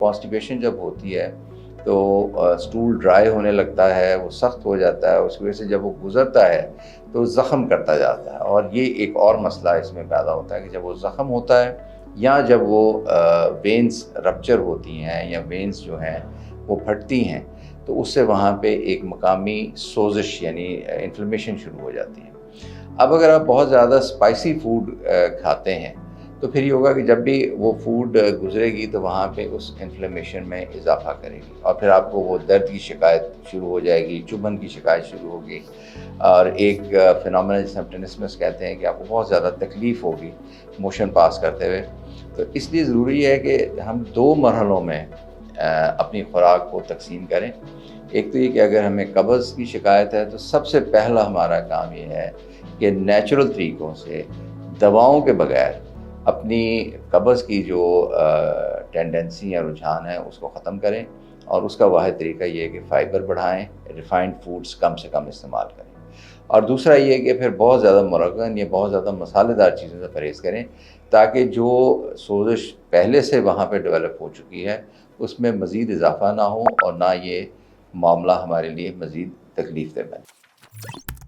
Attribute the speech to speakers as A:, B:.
A: Constipation جب ہوتی ہے تو اسٹول ڈرائی ہونے لگتا ہے، وہ سخت ہو جاتا ہے، اس کی وجہ سے جب وہ گزرتا ہے تو زخم کرتا جاتا ہے، اور یہ ایک اور مسئلہ اس میں پیدا ہوتا ہے کہ جب وہ زخم ہوتا ہے یا جب وہ وینز رپچر ہوتی ہیں یا وینز جو ہیں وہ پھٹتی ہیں تو اس سے وہاں پہ ایک مقامی سوزش یعنی انفلیمیشن شروع ہو جاتی ہے۔ اب اگر آپ بہت زیادہ اسپائسی فوڈ کھاتے ہیں تو پھر یہ ہوگا کہ جب بھی وہ فوڈ گزرے گی تو وہاں پہ اس انفلیمیشن میں اضافہ کرے گی، اور پھر آپ کو وہ درد کی شکایت شروع ہو جائے گی، چبھن کی شکایت شروع ہوگی، اور ایک فنامنا جسے ہم ٹینسمس کہتے ہیں کہ آپ کو بہت زیادہ تکلیف ہوگی موشن پاس کرتے ہوئے۔ تو اس لیے ضروری ہے کہ ہم 2 مرحلوں میں اپنی خوراک کو تقسیم کریں۔ ایک تو یہ کہ اگر ہمیں قبض کی شکایت ہے تو سب سے پہلا ہمارا کام یہ ہے کہ نیچرل طریقوں سے دواؤں کے بغیر اپنی قبض کی جو ٹینڈنسی یا رجحان ہے اس کو ختم کریں، اور اس کا واحد طریقہ یہ ہے کہ فائبر بڑھائیں، ریفائنڈ فوڈز کم سے کم استعمال کریں، اور دوسرا یہ کہ پھر بہت زیادہ مرغن یا بہت زیادہ مسالے دار چیزوں سے پرہیز کریں تاکہ جو سوزش پہلے سے وہاں پہ ڈیولپ ہو چکی ہے اس میں مزید اضافہ نہ ہو اور نہ یہ معاملہ ہمارے لیے مزید تکلیف دہ بنے۔